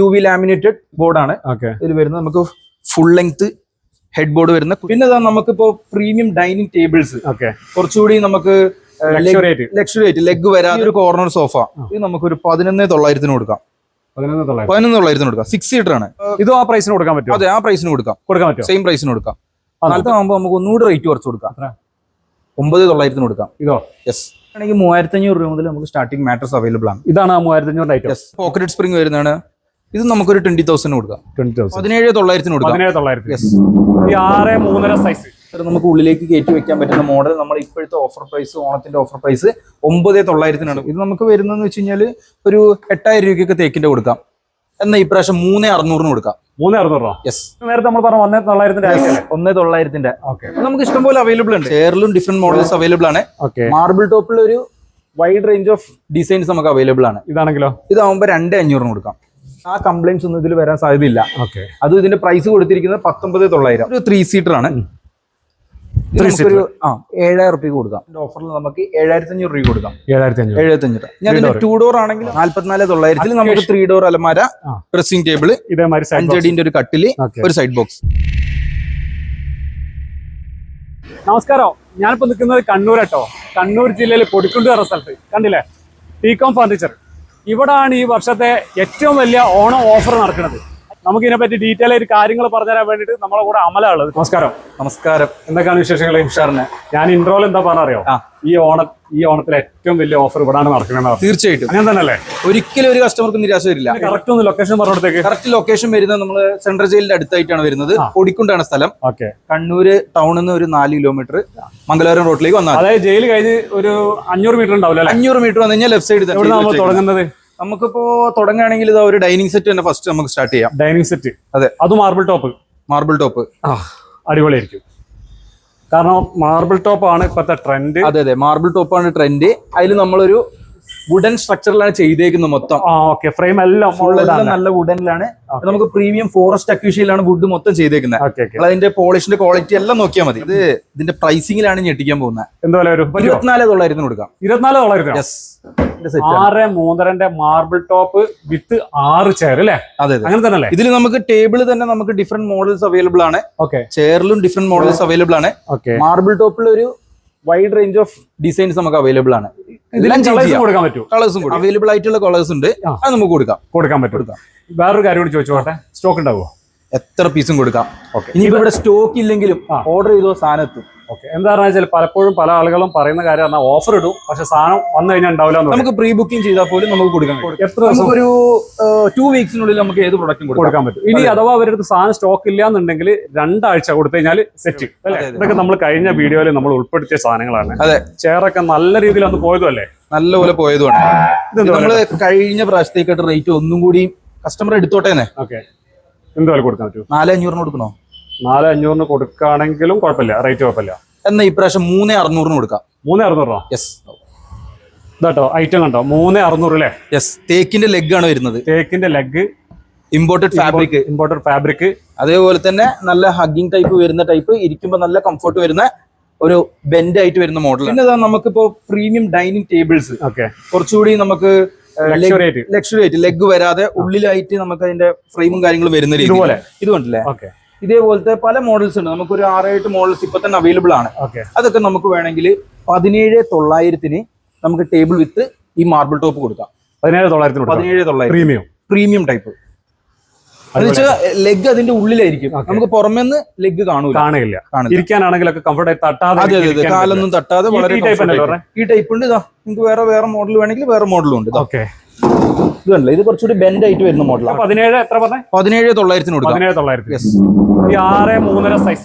UV laminated ബോർഡാണ് ഇതിൽ വരുന്നത്. നമുക്ക് ഫുൾ ലെങ്ത് ഹെഡ് ബോർഡ് വരുന്ന. പിന്നെ നമുക്കിപ്പോ പ്രീമിയം ഡൈനിങ് ടേബിൾസ് കുറച്ചുകൂടി നമുക്ക് ലക്ഷറി ലെഗ് വരാതെ ഒരു കോർണർ സോഫ. ഇത് നമുക്കൊരു 11,900 കൊടുക്കാം. 11,900 കൊടുക്കാം. 6 സീറ്റർ ആണ്. ഇത് ആ പ്രൈസിന് കൊടുക്കാൻ പറ്റും. അതെ, ആ പ്രൈസിന് കൊടുക്കാം. സെയിം പ്രൈസിന് കൊടുക്കാം. നാളത്തെ ആകുമ്പോൾ നമുക്ക് ഒന്നുകൂടി റേറ്റ് കുറച്ച് കൊടുക്കാം. 9,900 കൊടുക്കാം. ഇതോ? യെസ്. ആണെങ്കിൽ 3,500 രൂപ മുതൽ നമുക്ക് സ്റ്റാർട്ടിംഗ് മാട്രസ് അവൈലബിൾ ആണ്. ഇതാണ് 3,500 ഐറ്റം. പോക്കറ്റ് സ്പ്രിംഗ് വരുന്നതാണ്. ഇത് നമുക്കൊരു 20,000 കൊടുക്കാം. 17,900 കൊടുക്കാം. 17,900. യെസ്. ഈ 6.3 സൈസ് നമുക്ക് ഉള്ളിലേക്ക് കയറ്റി വെക്കാൻ പറ്റുന്ന മോഡൽ. നമ്മൾ ഇപ്പോഴത്തെ ഓഫർ പ്രൈസ്, ഓണത്തിന്റെ ഓഫർ പ്രൈസ് 9,900. ഇത് നമുക്ക് വരുന്നതെന്ന് വെച്ച് കഴിഞ്ഞാൽ ഒരു 8,000 രൂപയ്ക്കൊക്കെ തേക്കിന്റെ കൊടുക്കാം. എന്നാൽ ഇപ്രാവശ്യം 3,600 കൊടുക്കാം. 3,600. യെസ്. നേരത്തെ നമ്മൾ പറഞ്ഞു 1,900 നമുക്ക് ഇഷ്ടം പോലെ അവൈലബിൾ ഉണ്ട്. ചെയറിലും ഡിഫറെന്റ് മോഡൽസ് അവൈലബിൾ ആണ്. മാർബിൾ ടോപ്പിൽ ഒരു വൈഡ് റേഞ്ച് ഓഫ് ഡിസൈൻസ് നമുക്ക് അവൈലബിൾ ആണ്. ഇതാണെങ്കിലോ? ഇതാവുമ്പോൾ 2,500 കൊടുക്കാം. ആ കംപ്ലൈൻസ് ഒന്നും ഇതിൽ വരാൻ സാധ്യതയില്ല. അത് ഇതിന്റെ പ്രൈസ് കൊടുത്തിരിക്കുന്നത് 19,900. ഒരു 3 സീറ്റർ ആണ്. 7,000 രൂപ കൊടുക്കാം. ഓഫറിൽ നമുക്ക് 7,500 രൂപ കൊടുക്കാം. 7,500. ഞാൻ 2 ഡോർ ആണെങ്കിൽ 44,900. നമുക്ക് 3 ഡോർ അലമാര, ഡ്രസ്സിംഗ് ടേബിൾ, 5 അടിന്റെ ഒരു കട്ടില്, ഒരു സൈഡ് ബോക്സ്. നമസ്കാരം. ഞാനിപ്പോ നിൽക്കുന്നത് കണ്ണൂർ കേട്ടോ. കണ്ണൂർ ജില്ലയിൽ പൊടിക്കുണ്ട് എന്ന സ്ഥലത്ത് കണ്ടില്ലേ, ടീകോം ഫർണിച്ചർ. ഇവിടാണ് ഈ വർഷത്തെ ഏറ്റവും വലിയ ഓണം ഓഫർ നടക്കുന്നത്. നമുക്ക് ഇതിനെപ്പറ്റി ഡീറ്റെയിൽ ആയിട്ട് കാര്യങ്ങൾ പറഞ്ഞുതരാൻ വേണ്ടിയിട്ട് നമ്മളെ കൂടെ അമലുള്ളത്. നമസ്കാരം. എന്തൊക്കെയാണ് വിശേഷങ്ങൾ? ഉഷാറിന്. ഞാൻ ഇൻട്രോയിൽ എന്താ പറഞ്ഞറിയോ, ഈ ഓണത്തിലെ ഏറ്റവും വലിയ ഓഫർ ഇവിടാണ് നടക്കുന്നത്. തീർച്ചയായിട്ടും അങ്ങനെ തന്നെയല്ലേ. ഒരിക്കലും ഒരു കസ്റ്റമർക്ക് നിരാശ വരില്ല. കറക്റ്റ് ഒന്ന് ലൊക്കേഷൻ പറഞ്ഞോടത്തേക്ക്. കറക്റ്റ് ലൊക്കേഷൻ വരുന്നത് നമ്മൾ സെൻട്രൽ ജയിലിന്റെ അടുത്തായിട്ടാണ് വരുന്നത്. പൊടിക്കുണ്ടാണ് സ്ഥലം. കണ്ണൂര് ടൗണിൽ നിന്ന് ഒരു 4 കിലോമീറ്റർ മംഗലാപുരം റോഡിലേക്ക് വന്നാൽ, അതായത് ജയിൽ കഴിഞ്ഞ് ഒരു 500 മീറ്റർ ഉണ്ടാവില്ല. 500 മീറ്റർ വന്നു കഴിഞ്ഞാൽ ലെഫ്റ്റ് സൈഡ് തുടങ്ങുന്നത്. നമുക്കിപ്പോ തുടങ്ങുകയാണെങ്കിൽ ഇത് ഒരു ഡൈനിങ് സെറ്റ് തന്നെ ഫസ്റ്റ് നമുക്ക് സ്റ്റാർട്ട് ചെയ്യാം. Dining set. അതെ, അത് മാർബിൾ ടോപ്പ്. അടിപൊളിയായിരിക്കും. കാരണം മാർബിൾ ടോപ്പ് ആണ് ഇപ്പോഴത്തെ ട്രെൻഡ്. അതെ, മാർബിൾ ടോപ്പ് ആണ് ട്രെൻഡ്. അതിൽ നമ്മളൊരു വുഡൻ സ്ട്രക്ചറിലാണ് ചെയ്തേക്കുന്നത് മൊത്തം. ഫ്രെയിം എല്ലാം നല്ല വുഡനിലാണ്. നമുക്ക് പ്രീമിയം ഫോറസ്റ്റ് അക്യൂഷ്യയിലാണ് വുഡ് മൊത്തം ചെയ്തേക്കുന്നത്. അതിന്റെ പോളിഷിന്റെ ക്വാളിറ്റി എല്ലാം നോക്കിയാൽ മതി. ഇത് ഇതിന്റെ പ്രൈസിംഗിലാണ് ഞെട്ടിക്കാൻ പോകുന്നത്. എന്താ 24,900 കൊടുക്കാം. 24,900. 6.3 മാർബിൾ ടോപ്പ് വിത്ത് 6 ചെയർ അല്ലേ? അതെ, അങ്ങനെ തന്നെ. ഇതിൽ നമുക്ക് ടേബിൾ തന്നെ നമുക്ക് ഡിഫറെന്റ് മോഡൽസ് അവൈലബിൾ ആണ്. ചെയറിലും ഡിഫറെന്റ് മോഡൽസ് അവൈലബിൾ ആണ്. മാർബിൾ ടോപ്പിൽ ഒരു വൈഡ് റേഞ്ച് ഓഫ് ഡിസൈൻസ് നമുക്ക് അവൈലബിൾ ആണ്. കൊടുക്കാൻ പറ്റും. കളേഴ്സും അവൈലബിൾ ആയിട്ടുള്ള കളേഴ്സ് ഉണ്ട്. അത് നമുക്ക് കൊടുക്കാൻ പറ്റും. വേറൊരു കാര്യം കൂടി ചോദിച്ചോട്ടെ, സ്റ്റോക്ക് ഉണ്ടാവുമോ? എത്ര പീസും കൊടുക്കാം. ഇനിയിപ്പോ ഇവിടെ സ്റ്റോക്ക് ഇല്ലെങ്കിലും ഓർഡർ ചെയ്തോ സാധനം എത്തും. എന്താ പറഞ്ഞാൽ പലപ്പോഴും പല ആളുകളും പറയുന്ന കാര്യം ഓഫർ ഇടും, പക്ഷെ സാധനം വന്നു കഴിഞ്ഞാൽ ഉണ്ടാവില്ല. നമുക്ക് പ്രീ ബുക്കിംഗ് ചെയ്താൽ പോലും നമുക്ക് കൊടുക്കാൻ എത്ര ദിവസം? ഒരു 2 വീക്സിനുള്ളിൽ നമുക്ക് ഏത് പ്രൊഡക്റ്റും കൊടുക്കാൻ പറ്റും. ഇനി അഥവാ അവരുടെ സാധനം സ്റ്റോക്ക് ഇല്ല എന്നുണ്ടെങ്കിൽ 2 ആഴ്ച കൊടുത്തു കഴിഞ്ഞാൽ സെറ്റ്. ഇതൊക്കെ നമ്മൾ കഴിഞ്ഞ വീഡിയോയിൽ നമ്മൾ ഉൾപ്പെടുത്തിയ സാധനങ്ങളാണ്. അതെ, ചെയറൊക്കെ നല്ല രീതിയിൽ അന്ന് പോയതും അല്ലേ? നല്ലപോലെ പോയതുമാണ്. നമ്മള് കഴിഞ്ഞ പ്രാവശ്യത്തേക്കായിട്ട് റേറ്റ് ഒന്നും കൂടി കസ്റ്റമർ എടുത്തോട്ടേന്നെ. എന്ത് വില കൊടുക്കാൻ പറ്റും? 4,500 കൊടുക്കണോ? 4,500 കൊടുക്കുകയാണെങ്കിലും കുഴപ്പമില്ല, റേറ്റ് കുഴപ്പമില്ല. എന്നാ ഇപ്രാവശ്യം 3,600 കൊടുക്കാം. 3,600? യെസ്. ഇതാട്ടോ ഐറ്റം കണ്ടോ, 3,600 അല്ലേ? യെസ്. തേക്കിന്റെ ലെഗ് ആണ് വരുന്നത്. തേക്കിന്റെ ലെഗ്, ഇമ്പോർട്ടഡ് ഫാബ്രിക്. അതേപോലെ തന്നെ നല്ല ഹഗ്ഗിങ് ടൈപ്പ് വരുന്ന ടൈപ്പ്, ഇരിക്കുമ്പോൾ നല്ല കംഫർട്ട് വരുന്ന ഒരു ബെൻഡ് ആയിട്ട് വരുന്ന മോഡൽ. പിന്നെ നമുക്കിപ്പോ പ്രീമിയം ഡൈനിങ് ടേബിൾസ് കുറച്ചുകൂടി നമുക്ക് ലക്ഷറി ആയിട്ട് ലെഗ് വരാതെ ഉള്ളിലായിട്ട് നമുക്ക് അതിന്റെ ഫ്രെയിമും കാര്യങ്ങളും വരുന്ന രീതി. ഇത് കണ്ടില്ലേ? ഇതേപോലത്തെ പല മോഡൽസ് ഉണ്ട്. നമുക്കൊരു 6-8 മോഡൽസ് ഇപ്പൊ തന്നെ അവൈലബിൾ ആണ്. അതൊക്കെ നമുക്ക് വേണമെങ്കിൽ 17,900 നമുക്ക് ടേബിൾ വിത്ത് ഈ മാർബിൾ ടോപ്പ് കൊടുക്കാം. 17,900 പ്രീമിയം ടൈപ്പ്. ലെഗ് അതിന്റെ ഉള്ളിലായിരിക്കും. നമുക്ക് പുറമേന്ന് ലെഗ് കാണില്ല. ഇരിക്കാനാണെങ്കിലൊക്കെ കംഫർട്ട് തട്ടാതെ, കാലൊന്നും തട്ടാതെ വളരെ ഈ ടൈപ്പ് ഉണ്ട്. ഇതാ നിങ്ങൾക്ക് വേറെ മോഡൽ വേണമെങ്കിൽ വേറെ മോഡലും ഉണ്ട്. ഇതല്ല, ഇത് കുറച്ചുകൂടി ബെൻഡ് ആയിട്ട് വരുന്ന മോഡലാണ്. 17,900 കൊടുക്കാം. 17,900. ഈ 6.3 സൈസ്.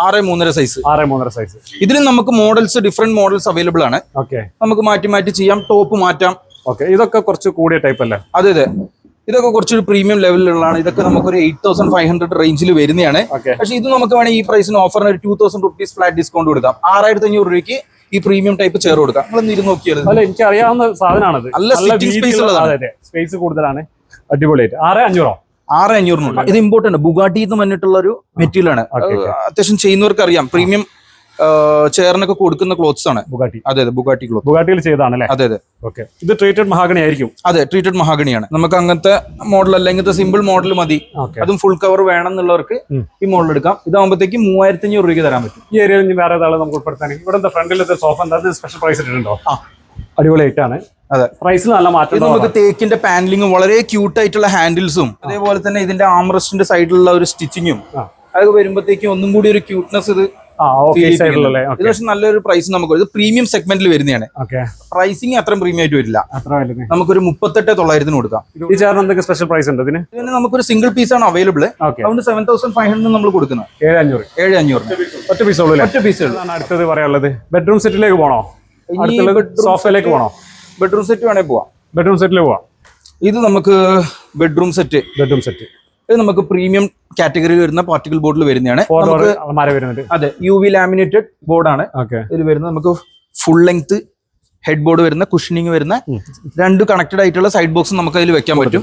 6.3 സൈസ്. ഇതിലും നമുക്ക് ഡിഫറെന്റ് മോഡൽസ് അവൈലബിൾ ആണ്. നമുക്ക് മാറ്റി ചെയ്യാം. ടോപ്പ് മാറ്റാം. ഇതൊക്കെ കുറച്ച് കൂടിയ ടൈപ്പ് അല്ലേ? അതെ, ഇതൊക്കെ കുറച്ചൊരു പ്രീമിയം ലെവലിലുള്ളതാണ്. ഇതൊക്കെ നമുക്കൊരു 8,500 റേഞ്ചിൽ വരുന്നതാണ്. പക്ഷെ ഇത് നമുക്ക് വേണമെങ്കിൽ ഈ പ്രൈസിന് ഓഫറിന് ഒരു 2,000 റുപ്പീസ് ഫ്ലാറ്റ് ഡിസ്കൗണ്ട് കൊടുക്കാം. 6,500 രൂപയ്ക്ക് ഈ പ്രീമിയം ടൈപ്പ് ചെയർ കൊടുക്കാം. നിങ്ങൾ ഇരുന്ന് നോക്കിയത് എനിക്ക് അറിയാവുന്ന സാധനമാണത്. സ്പേസ് കൂടുതലാണ്. അടിപൊളിയായിട്ട്. 6,500. ഇത് ഇമ്പോർട്ടന്റ് ബുഗാട്ടി എന്ന് പറഞ്ഞിട്ടുള്ള ഒരു മെറ്റീരിയൽ ആണ്. അത്യാവശ്യം ചെയ്യുന്നവർക്ക് അറിയാം. പ്രീമിയം ചെയറിനൊക്കെ കൊടുക്കുന്ന ക്ലോത്ത്സ് ആണ്. ബുഗാട്ടി. അതെ ബുഗാട്ടി ക്ലോത്ത്. ബുഗാട്ടിയിൽ ചെയ്താണല്ലേ? അതെ. ഓക്കെ. ഇത് ട്രീറ്റഡ് മഹാഗണി ആയിരിക്കും? അതെ, ട്രീറ്റഡ് മഹാഗണിയാണ്. നമുക്ക് അങ്ങനത്തെ മോഡൽ അല്ല, ഇങ്ങനത്തെ സിമ്പിൾ മോഡൽ മതി. അതും ഫുൾ കവർ വേണം എന്നുള്ളവർക്ക് ഈ മോഡൽ എടുക്കാം. ഇതാകുമ്പോഴത്തേക്ക് 3500 രൂപയ്ക്ക് തരാൻ പറ്റും. ഈ ഏരിയയിൽ വേറെ ഏതാണ് നമുക്ക് ഉൾപ്പെടുത്താൻ? ഇവിടെ ഫ്രണ്ടിലത്തെ സോഫ എന്താ സ്പെഷ്യൽ പ്രൈസ് ഇട്ടിട്ടുണ്ടോ? അടിപൊളി ആയിട്ടാണ്. അതെ, പ്രൈസിൽ നല്ല മാറ്റം. നമുക്ക് തേക്കിന്റെ പാനലിങ്ങും വളരെ ക്യൂട്ട് ആയിട്ടുള്ള ഹാൻഡിൽസും അതേപോലെ തന്നെ ഇതിന്റെ ആംറസ്റ്റിന്റെ സൈഡിലുള്ള ഒരു സ്റ്റിച്ചിങ്ങും അതൊക്കെ വരുമ്പോഴത്തേക്കും ഒന്നും കൂടി ഒരു ക്യൂട്ട്നെസ് ഇത് പക്ഷെ നല്ലൊരു പ്രൈസ് നമുക്ക്. ഇത് പ്രീമിയം സെഗ്മെന്റിൽ വരുന്നതാണ്. പ്രൈസിങ് അത്രയും പ്രീമിയം ആയിട്ട് വരില്ല. നമുക്കൊരു 38,900 കൊടുക്കാം. ഈ ചേർന്ന് എന്തൊക്കെ സ്പെഷ്യൽ പ്രൈസ് ഉണ്ട് ഇതിന്? നമുക്കൊരു സിംഗിൾ പീസ് ആണ് അവൈലബിൾ. അതുകൊണ്ട് 7,500 നമ്മൾ കൊടുക്കുന്നത്. 7,500 ഒറ്റ പീസ് ഉള്ളൂ. ഒറ്റ പീസ്. അടുത്തത് പറയാനുള്ളത് ബെഡ്റൂം സെറ്റിലേക്ക് പോകണോ? സോഫയിലേക്ക് പോകണോ? ബെഡ്റൂം സെറ്റ് വേണേ പോവാം. ബെഡ്റൂം സെറ്റിലേക്ക് പോവാം. ഇത് നമുക്ക് ബെഡ്റൂം സെറ്റ്. ഇത് നമുക്ക് പ്രീമിയം കാറ്റഗറി വരുന്ന പാർട്ടിക്കൽ ബോർഡിൽ വരുന്നതാണ്. അതെ, UV ലാമിനേറ്റഡ് ബോർഡാണ് ഇത് വരുന്നത്. നമുക്ക് ഫുൾ ലെങ്ത് ഹെഡ് ബോർഡ് വരുന്ന കുഷനിങ് വരുന്ന 2 കണക്റ്റഡ് ആയിട്ടുള്ള സൈഡ് ബോക്സ് നമുക്ക് അതിൽ വെക്കാൻ പറ്റും.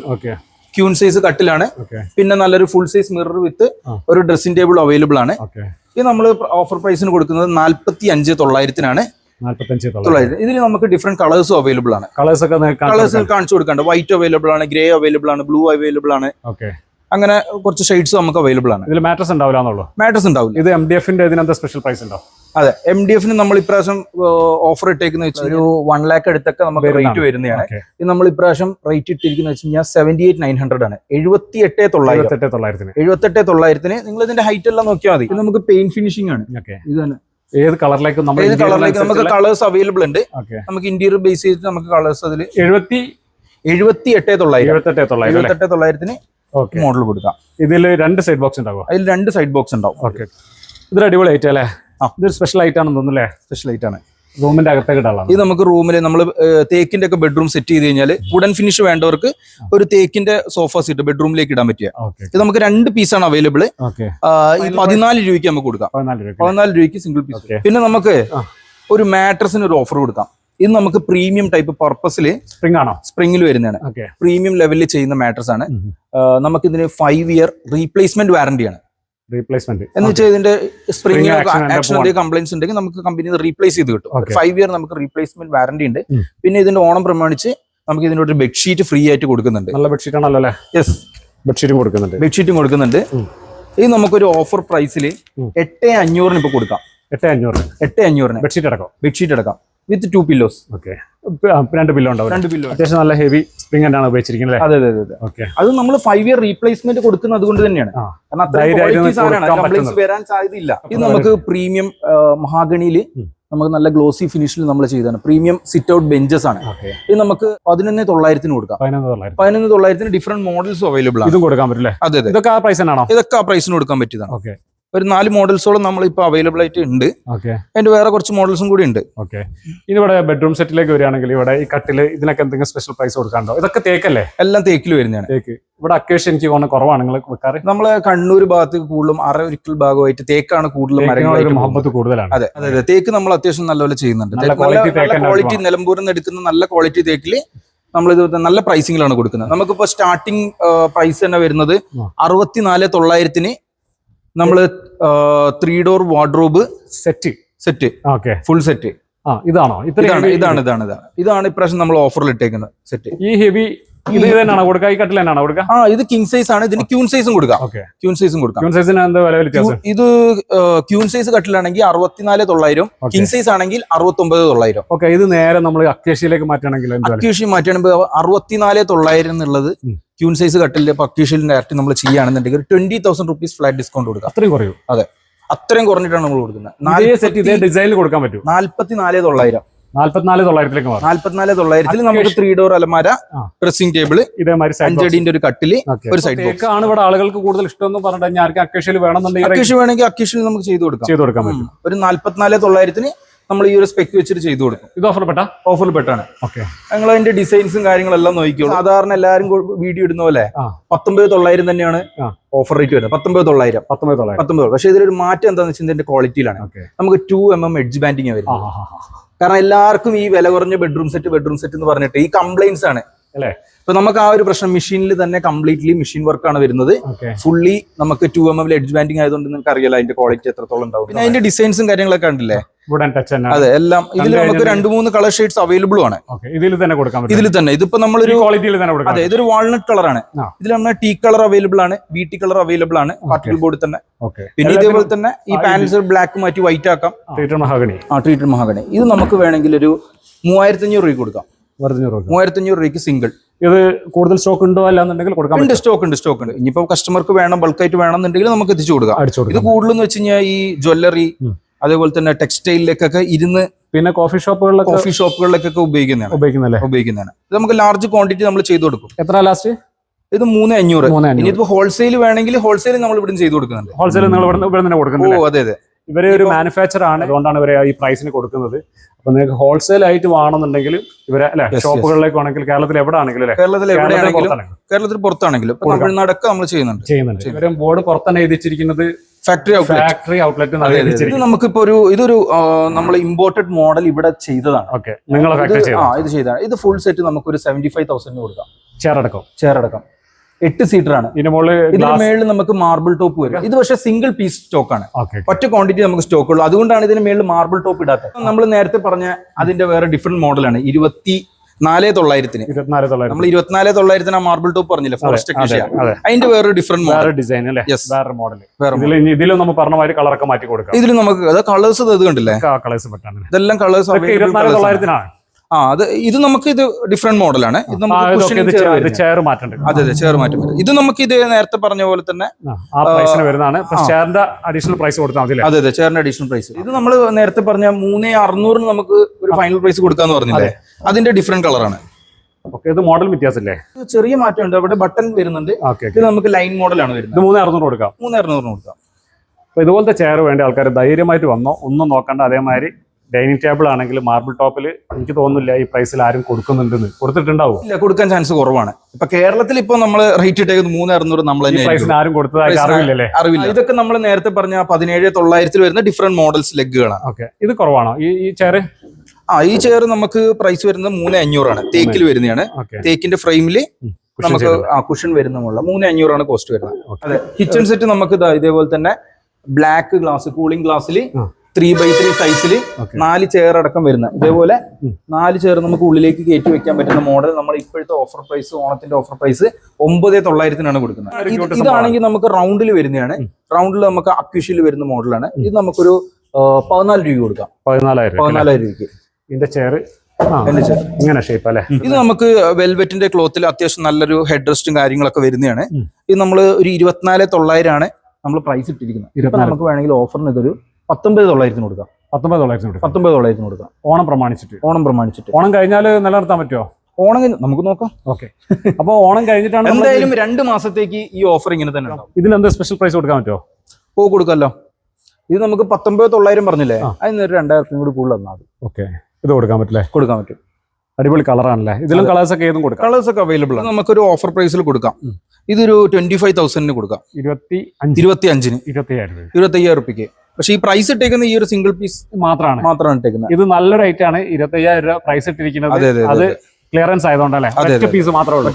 ക്യൂൺ സൈസ് കട്ടിലാണ്. പിന്നെ നല്ലൊരു ഫുൾ സൈസ് മിറർ വിത്ത് ഒരു ഡ്രസ്സിംഗ് ടേബിൾ അവൈലബിൾ ആണ്. ഇത് നമ്മൾ ഓഫർ പ്രൈസിന് കൊടുക്കുന്നത് 45,900 ഇതിൽ നമുക്ക് ഡിഫറെന്റ് കളേഴ്സും അവൈലബിൾ ആണ്. കളേഴ്സ് കാണിച്ചു കൊടുക്കാണ്ട്. വൈറ്റ് അവൈലബിൾ ആണ്, ഗ്രേ അവൈലബിൾ ആണ്, ബ്ലൂ അവൈലബിൾ ആണ്. അങ്ങനെ കുറച്ച് ഷെയ്ഡ്സ് നമുക്ക് അവൈലബിൾ ആണ്. ഇതിൽ മാട്രസ് ഉണ്ടാവില്ല. മാട്രസ് ഉണ്ടാവില്ല. ഇത് MDFന്റെ ഇതിനെന്താ സ്പെഷ്യൽ പ്രൈസ് ഉണ്ടോ? അതെ, MDFന് നമ്മൾ ഇപ്രാവശ്യം ഓഫർ ഇട്ടേക്കുന്ന വെച്ചാൽ ഒരു 1 lakh അടുത്തൊക്കെ നമുക്ക് റേറ്റ് വരുന്നതാണ്. ഇത് നമ്മൾ ഇപ്രാവശ്യം റേറ്റ് ഇട്ടിരിക്കുന്ന വെച്ച് കഴിഞ്ഞാൽ 78,900 ആണ്. 78,900 നിങ്ങൾ ഇതിന്റെ ഹൈറ്റ് എല്ലാം നോക്കിയാൽ മതി. ഇത് നമുക്ക് പെയിന്റ് ഫിനിഷിംഗ് ആണ്. ഇത് തന്നെ ഏത് കളറിലേക്ക് നമുക്ക് കളേഴ്സ് അവൈലബിൾ ഉണ്ട്. നമുക്ക് ഇന്റീരിയർ ബേസ് ചെയ്തിട്ട് നമുക്ക് കളേഴ്സ് അതിൽ 78,900 മോഡൽ കൊടുക്കാം. ഇതിൽ 2 സൈഡ് ബോക്സ് ഉണ്ടാവും. അതിൽ 2 സൈഡ് ബോക്സ് ഉണ്ടാവും. ഇതൊരു അടിപൊളി ഐറ്റം അല്ലേ? ഇതൊരു സ്പെഷ്യൽ ഐറ്റം ആണെന്ന് തോന്നുന്നു. സ്പെഷ്യൽ ഐറ്റം ആണ്. റൂമിന്റെ അകത്തേക്ക് ഇടാം. ഇത് നമുക്ക് റൂമിൽ നമ്മൾ തേക്കിന്റെ ഒക്കെ ബെഡ്റൂം സെറ്റ് ചെയ്ത് കഴിഞ്ഞാൽ വുഡൻ ഫിനിഷ് വേണ്ടവർക്ക് ഒരു തേക്കിന്റെ സോഫ സെറ്റ് ബെഡ്റൂമിലേക്ക് ഇടാൻ പറ്റിയ ഇത് നമുക്ക് 2 പീസാണ് അവൈലബിൾ. 14 രൂപയ്ക്ക് നമുക്ക് കൊടുക്കാം. 14 രൂപയ്ക്ക് സിംഗിൾ പീസ്. പിന്നെ നമുക്ക് ഒരു മാട്രസിന് ഒരു ഓഫർ കൊടുക്കാം. ഇത് നമുക്ക് പ്രീമിയം ടൈപ്പ് പർപ്പസില് സ്പ്രിംഗിൽ വരുന്നതാണ്. പ്രീമിയം ലെവലിൽ ചെയ്യുന്ന മാട്രസ് ആണ്. നമുക്ക് ഇതിന് 5 year റീപ്ലേസ്മെന്റ് വാറന്റി ആണ്. എന്ന് വെച്ചാൽ ഇതിന്റെ സ്പ്രിംഗ് ആക്ഷൻ കംപ്ലൈൻസ് ഉണ്ടെങ്കിൽ നമുക്ക് കമ്പനി റീപ്ലേസ് ചെയ്ത് കിട്ടും. 5 year നമുക്ക് റീപ്ലേസ്മെന്റ് വാറന്റി ഉണ്ട്. പിന്നെ ഇതിന്റെ ഓണം പ്രമാണിച്ച് നമുക്ക് ഇതിന്റെ ഒരു ബെഡ്ഷീറ്റ് ഫ്രീ ആയിട്ട് കൊടുക്കുന്നുണ്ട്. നല്ല ബെഡ്ഷീറ്റ് ആണല്ലോ അല്ലേ? യെസ്, ബെഡ്ഷീറ്റും കൊടുക്കുന്നുണ്ട്. ഇത് നമുക്കൊരു ഓഫർ പ്രൈസിൽ 8,500 ഇപ്പൊ കൊടുക്കാം. 8,500 ബെഡ്ഷീറ്റ് അടക്കം വിത്ത് 2 pillows. 2 പില്ലോ ഉണ്ടാവും. 2 പില്ലോ അത്യാവശ്യം നല്ല ഹെവി സ്പ്രിംഗ് ആണ് ഉപയോഗിച്ചിരിക്കുന്നത്. അതെ. അത് നമ്മൾ 5 year റീപ്ലേസ്മെന്റ് കൊടുക്കുന്നത് അതുകൊണ്ട് തന്നെയാണ്. കംപ്ലൈൻസ് വരാൻ സാധ്യതയില്ല. ഇത് നമുക്ക് പ്രീമിയം മഹാഗണിയിൽ നമുക്ക് നല്ല ഗ്ലോസി ഫിനിഷിൽ നമ്മൾ ചെയ്താണ്. പ്രീമിയം സിറ്റ് ഔട്ട് ബെഞ്ചസ് ആണ്. ഇത് നമുക്ക് 11,900 കൊടുക്കാം. 11,900 ഡിഫറെന്റ് മോഡൽസ് അവൈലബിൾ ആണ്. ഇതും കൊടുക്കാൻ പറ്റില്ലേ? അതെ. ഇതൊക്കെ ആ പ്രൈസിനാണോ? ഇതൊക്കെ ആ പ്രൈസിന് കൊടുക്കാൻ പറ്റിയതാണ്. ഒരു 4 മോഡൽസോളം നമ്മൾ ഇപ്പൊ അവൈലബിൾ ആയിട്ട് ഉണ്ട്. അതിന്റെ വേറെ കുറച്ച് മോഡൽസും കൂടി ഉണ്ട്. ഇവിടെ ബെഡ്റൂം സെറ്റിലേക്ക് വരികയാണെങ്കിൽ ഇവിടെ ഈ കട്ടില് ഇതിനൊക്കെ എന്തെങ്കിലും സ്പെഷ്യൽ പ്രൈസ് കൊടുക്കാണ്ടോ? ഇതൊക്കെ തേക്കല്ലേ? എല്ലാം തേക്കിൽ വരുന്നതാണ്. ഇവിടെ അക്കേഷ്യ എനിക്ക് തോന്നുന്നു കുറവാണ് നിങ്ങൾ വെക്കാറ്. നമ്മള് കണ്ണൂർ ഭാഗത്ത് കൂടുതലും അരൊരിക്കൽ ഭാഗമായിട്ട് തേക്കാണ് കൂടുതലും മുഹബത്ത് കൂടുതലാണ്. അതെ. തേക്ക് നമ്മൾ അത്യാവശ്യം നല്ലപോലെ ചെയ്യുന്നുണ്ട്. ക്വാളിറ്റി നിലമ്പൂരിൽ നിന്ന് എടുക്കുന്ന നല്ല ക്വാളിറ്റി തേക്കില് നമ്മളിത് നല്ല പ്രൈസിങ്ങിലാണ് കൊടുക്കുന്നത്. നമുക്കിപ്പോ സ്റ്റാർട്ടിംഗ് പ്രൈസ് തന്നെ വരുന്നത് 64,900 നമ്മള് 3 door wardrobe set full set. ഇതാണോ? ഇതാണ് ഇപ്രാവശ്യം നമ്മൾ ഓഫറിൽ ഇട്ടേക്കുന്നത് സെറ്റ്. ഈ ഹെവി ഇത് തന്നെയാണോ കൊടുക്കുക? ഈ കട്ടിൽ തന്നെയാണോ കൊടുക്കുക? ഇത് കിങ് സൈസ് ആണ്. ഇതിന് ക്യൂൺ സൈസും കൊടുക്കാം. ഇത് ക്യൂൺ സൈസ് കട്ടിലാണെങ്കിൽ 64,900, കിങ് സൈസ് ആണെങ്കിൽ 69,900. ഇത് നേരെ നമ്മൾ അക്കേഷ്യയിലേക്ക് മാറ്റുകയാണെങ്കിൽ അക്കേഷ്യ മാറ്റുകയാണെങ്കിൽ 64,900 എന്നുള്ളത് ക്യൂൺ സൈസ് കട്ടിലിന്റെ അക്കേഷ്യയിൽ ഡയറക്റ്റ് നമ്മൾ ചെയ്യുകയാണെന്നുണ്ടെങ്കിൽ 20,000 rupees ഫ്ലാറ്റ് ഡിസ്കൗണ്ട് കൊടുക്കാം. അത്രയും കുറയും? അതെ, അത്രയും കുറഞ്ഞിട്ടാണ് നമ്മൾ കൊടുക്കുന്നത്. ഡിസൈനിൽ കൊടുക്കാൻ പറ്റും. 44,900. 44,900 നമുക്ക് 3 door അലമാര, ഡ്രസ്സിംഗ് ടേബിൾ, 5 അടിന്റെ ഒരു കട്ടില്, ഒരു സൈഡ് ബോക്സ് ആണ് ഇവിടെ ആളുകൾക്ക് കൂടുതൽ ഇഷ്ടം എന്ന് പറഞ്ഞിട്ട് ആർക്കും അക്കേഷ്യയിൽ വേണമെന്നുണ്ടെങ്കിൽ അക്കേഷ്യ വേണമെങ്കിൽ അക്കേഷ്യയിൽ നമുക്ക് ചെയ്ത് കൊടുക്കാൻ പറ്റും. ഒരു 44,900 നമ്മൾ ഈ ഒരു സ്പെക്ക് വെച്ചിട്ട് ചെയ്തു കൊടുക്കും. ഇത് ഓഫറിൽ പെട്ടാണ്. ഞങ്ങൾ അതിന്റെ ഡിസൈൻസും കാര്യങ്ങളെല്ലാം നോക്കിയോളൂ. സാധാരണ എല്ലാവരും വീഡിയോ ഇടുന്ന പോലെ 19,900 തന്നെയാണ് ഓഫർ റേറ്റ് വരുന്നത്. 19,900. പക്ഷെ ഇതിലൊരു മാറ്റം എന്താണെന്ന് വെച്ചാൽ ഇതിന്റെ ക്വാളിറ്റിയിലാണ്. നമുക്ക് 2 mm എഡ്ജ് ബാൻഡിങ് വരുന്നത്. കാരണം എല്ലാവർക്കും ഈ വില കുറഞ്ഞ ബെഡ്റൂം സെറ്റ് എന്ന് പറഞ്ഞിട്ട് ഈ കംപ്ലൈൻസ് ആണ് അല്ലേ? ഇപ്പൊ നമുക്ക് ആ ഒരു പ്രശ്നം മെഷീനിൽ തന്നെ കംപ്ലീറ്റ്ലി മെഷീൻ വർക്കാണ് വരുന്നത്. ഫുള്ളി നമുക്ക് 2mm എഡ്ജ് ബാൻഡിങ് ആയതുകൊണ്ട് നിങ്ങൾക്ക് അറിയാലോ അതിന്റെ ക്വാളിറ്റി എത്രത്തോളം ഉണ്ടാവും. പിന്നെ അതിന്റെ ഡിസൈൻസും കാര്യങ്ങളൊക്കെ ഉണ്ടല്ലേ, അതെ എല്ലാം ഇതിൽ നമുക്ക് 2-3 കളർ ഷെയ്ഡ്സ് അവൈലബിൾ ആണ്. ഇതിൽ തന്നെ കൊടുക്കാം. ഇതിൽ തന്നെ ഇതിപ്പോ നമ്മളൊരു ക്വാളിറ്റിയിൽ തന്നെ കൊടുക്കാം. അതെ, ഇതൊരു വാൾനട്ട് കളറാണ്. ഇതിൽ നമ്മൾ ടീ കളർ അവൈലബിൾ ആണ്, BT കളർ അവൈലബിൾ ആണ് പാർട്ടിക്കൽ ബോർഡിൽ തന്നെ. പിന്നെ ഇതേപോലെ തന്നെ ഈ പാനൽസ് ബ്ലാക്ക് മാറ്റി വൈറ്റ് ആക്കാം. ട്രീറ്റഡ് മഹാഗണി ഇത് നമുക്ക് വേണമെങ്കിൽ ഒരു 3500 രൂപ കൊടുക്കാം. 3500 രൂപയ്ക്ക് സിംഗിൾ. ഇത് കൂടുതൽ സ്റ്റോക്ക് ഉണ്ടോ അല്ലാന്നുണ്ടെങ്കിൽ കൊടുക്കാം. സ്റ്റോക്ക് ഉണ്ട്. ഇനിയിപ്പോ കസ്റ്റമർക്ക് വേണം, ബൾക്കായിട്ട് വേണമെന്നുണ്ടെങ്കിൽ നമുക്ക് എത്തിച്ചു കൊടുക്കാം. ഇത് കൂടുതലെന്ന് വെച്ച് കഴിഞ്ഞാൽ ഈ ജ്വല്ലറി അതേപോലെ തന്നെ ടെക്സ്റ്റൈലിലേക്കൊക്കെ ഇരുന്ന് പിന്നെ കോഫി ഷോപ്പുകളിലേക്കൊക്കെ ഉപയോഗിക്കുന്നതാണ്. ഇത് നമുക്ക് ലാർജ് ക്വാണ്ടിറ്റി നമ്മൾ ചെയ്തു കൊടുക്കും. എത്ര ലാസ്റ്റ്? ഇത് 3500. ഇനിയിപ്പോ ഹോൾസെയിൽ വേണമെങ്കിൽ ഹോൾസെയിൽ നമ്മൾ ഇവിടെ ചെയ്തു കൊടുക്കുന്നുണ്ട്. ഹോൾസെയിൽ നിങ്ങൾ ഇവിടെ തന്നെ കൊടുക്കുന്നത്? ഓ അതെ. ഇവര് ഒരു മാനുഫാക്ചർ ആണ്, അതുകൊണ്ടാണ് ഇവരെ ഈ പ്രൈസിന് കൊടുക്കുന്നത്. അപ്പൊ നിങ്ങൾക്ക് ഹോൾസെയിൽ ആയിട്ട് വേണമെന്നുണ്ടെങ്കിൽ ഇവരെ ഷോപ്പുകളിലേക്ക് ആണെങ്കിൽ കേരളത്തിൽ എവിടെ ആണെങ്കിലും കേരളത്തിൽ പുറത്താണെങ്കിലും തമിഴ്നാടൊക്കെ നമ്മൾ ചെയ്യുന്നുണ്ട്. ഇവരും ബോർഡ് പുറത്തന്നെ എഴുതിച്ചിരിക്കുന്നത് ഫാക്ടറി ഔട്ട്ലെറ്റ്. ഇത് നമുക്കിപ്പോ ഇതൊരു നമ്മൾ ഇമ്പോർട്ടഡ് മോഡൽ ഇവിടെ ചെയ്തതാണ്. ഇത് ചെയ്തതാണ്. ഇത് ഫുൾ സെറ്റ് നമുക്ക് ഒരു 75,000 കൊടുക്കാം. ചെയറടക്കം 8 സീറ്ററാണ്. ഇതിന്റെ മേളിൽ നമുക്ക് മാർബിൾ ടോപ്പ് വരും. ഇത് പക്ഷേ സിംഗിൾ പീസ് സ്റ്റോക്ക് ആണ്, ഒറ്റ ക്വാണ്ടിറ്റി നമുക്ക് സ്റ്റോക്ക് ഉള്ളൂ. അതുകൊണ്ടാണ് ഇതിന് മേളിൽ മാർബിൾ ടോപ്പ് ഇടാത്തത്. നമ്മൾ നേരത്തെ പറഞ്ഞ അതിന്റെ വേറെ ഡിഫറെന്റ് മോഡലാണ് 24,900. നമ്മൾ 24,900 ആ മാർബിൾ ടോപ്പ് പറഞ്ഞില്ല, ഫോറസ്റ്റ് അക്കേഷ്യ, അതിന്റെ വേറെ ഡിഫറെന്റ് ഡിസൈൻ മോഡൽ. ഇതിലും നമ്മൾ പറഞ്ഞ മാതിരി കളറൊക്കെ മാറ്റി കൊടുക്കാം. ഇതിൽ നമുക്ക് കളേഴ്സ് ഇത് കണ്ടില്ലേ, ഇതെല്ലാം കളേഴ്സ് 24,900 ഇത് നമുക്ക് ഇത് ഡിഫറെന്റ് മോഡലാണ്. ഇത് നമുക്ക് ചെയർ മാറ്റം. അതെ, ചെയർ മാറ്റം. ഇത് നമുക്ക് ഇത് നേരത്തെ പറഞ്ഞ പോലെ തന്നെ അഡീഷണൽ പ്രൈസ് കൊടുത്താൽ മതി. അതെ, ചെയറിന്റെ അഡീഷണൽ പ്രൈസ്. ഇത് നമ്മൾ നേരത്തെ പറഞ്ഞ 3,600 നമുക്ക് ഒരു ഫൈനൽ പ്രൈസ് കൊടുക്കാന്ന് പറഞ്ഞില്ലേ, അതിന്റെ ഡിഫറെന്റ് കളറാണ്. ഇത് മോഡൽ വ്യത്യാസമില്ലേ? ചെറിയ മാറ്റമുണ്ട്. അവിടെ ബട്ടൺ വരുന്നുണ്ട്. ഇത് നമുക്ക് ലൈൻ മോഡലാണ് വരുന്നത്. 3,600 കൊടുക്കാം. 3,600 കൊടുക്കാം. അപ്പൊ ഇതുപോലത്തെ ചെയർ വേണ്ട ആൾക്കാർ ധൈര്യമായിട്ട് വന്നോ, ഒന്നും നോക്കണ്ട. അതേമാതിരി ഡൈനിങ് ടേബിൾ ആണെങ്കിൽ മാർബിൾ ടോപ്പിൽ എനിക്ക് തോന്നുന്നില്ല ഈ പ്രൈസിൽ ആരും കൊടുക്കുന്നുണ്ടെന്ന്. കൊടുത്തിട്ടുണ്ടാവും? ഇല്ല, കൊടുക്കാൻ ചാൻസ് കുറവാണ്. ഇപ്പൊ കേരളത്തിൽ ഇപ്പൊ നമ്മൾ റേറ്റ് ഇട്ടേക്കുന്നത് 3,600. നമ്മൾ ആരും കൊടുത്തതായിട്ട് അറിവില്ല. ഇതൊക്കെ നമ്മൾ നേരത്തെ പറഞ്ഞ 17,900 വരുന്ന ഡിഫറെന്റ് മോഡൽസ് ലെഗുകളാണ്. ഇത് കുറവാണോ ഈ ചെയർ? ഈ ചെയർ നമുക്ക് പ്രൈസ് വരുന്നത് 3,500 തേക്കിൽ വരുന്നതാണ്. തേക്കിന്റെ ഫ്രെയിമില് നമുക്ക് കുഷൻ വരുന്ന 3,500 കോസ്റ്റ് വരുന്നത്. അതെ, കിച്ചൺ സെറ്റ് നമുക്ക് ഇതേപോലെ തന്നെ ബ്ലാക്ക് ഗ്ലാസ്, കൂളിംഗ് ഗ്ലാസ്സിൽ 3x3 സൈസിൽ 4 ചെയർ അടക്കം വരുന്ന ഇതേപോലെ 4 ചെയർ നമുക്ക് ഉള്ളിലേക്ക് കയറ്റി വെക്കാൻ പറ്റുന്ന മോഡൽ. നമ്മൾ ഇപ്പോഴത്തെ ഓഫർ പ്രൈസ്, ഓണത്തിന്റെ ഓഫർ പ്രൈസ് 9,900 കൊടുക്കുന്നത്. ഇതാണെങ്കിൽ നമുക്ക് റൗണ്ടിൽ വരുന്നതാണ്. റൗണ്ടിൽ നമുക്ക് അക്യൂഷ്യൽ വരുന്ന മോഡലാണ്. ഇത് നമുക്കൊരു 14 രൂപ കൊടുക്കാം. 14,000 രൂപയ്ക്ക് ഇതിന്റെ ചെയർ. ഇങ്ങനെ ഷേപ്പ് അല്ലേ? ഇത് നമുക്ക് വെൽവെറ്റിന്റെ ക്ലോത്തിൽ അത്യാവശ്യം നല്ലൊരു ഹെഡ് റെസ്റ്റും കാര്യങ്ങളൊക്കെ വരുന്നതാണ്. ഇത് നമ്മൾ ഒരു 24,900 ആണ് നമ്മൾ പ്രൈസ് ഇട്ടിരിക്കുന്നത്. നമുക്ക് വേണമെങ്കിൽ ഓഫറിന് ഇതൊരു 19,900 കൊടുക്കാം. 19,900 കൊടുക്കാം. ഓണം പ്രമാണിച്ചിട്ട്. ഓണം കഴിഞ്ഞാൽ നിലനിർത്താൻ പറ്റുമോ? ഓണം നമുക്ക് നോക്കാം. ഓക്കെ. അപ്പൊ ഓണം കഴിഞ്ഞിട്ടാണ് എന്തായാലും 2 മാസത്തേക്ക് ഈ ഓഫർ ഇങ്ങനെ തന്നെ ഉണ്ടാവും. ഇതിനെന്താ സ്പെഷ്യൽ പ്രൈസ് കൊടുക്കാൻ പറ്റുമോ? കൊടുക്കാമല്ലോ. ഇത് നമുക്ക് 19,900 പറഞ്ഞില്ലേ, അതിന് 2,000 കൂടി കൂടുതൽ തന്നാൽ മതി. ഓക്കെ. ഇത് കൊടുക്കാൻ പറ്റില്ലേ? കൊടുക്കാൻ പറ്റും. അടിപൊളി കളറാണല്ലേ? ഇതിലും കളേഴ്സ് ഒക്കെ ഏതും കൊടുക്കാം. കളേഴ്സ് ഒക്കെ അവൈലബിൾ ആണ്. നമുക്കൊരു ഓഫർ പ്രൈസിൽ കൊടുക്കാം. ഇതൊരു 25,000 കൊടുക്കാം. 25,000 രൂപയ്ക്ക്. പക്ഷേ ഈ പ്രൈസ് ഇട്ടേക്കുന്ന ഈ ഒരു സിംഗിൾ പീസ് മാത്രമാണ് ഇട്ടേക്കുന്നത്. ഇത് നല്ല റേറ്റ് ആണ്. 25,000 രൂപ പ്രൈസ് ഇട്ടിരിക്കുന്നത്. അത് ക്ലിയറൻസ് ആയതുകൊണ്ടല്ലേ? പീസ് മാത്രമേ.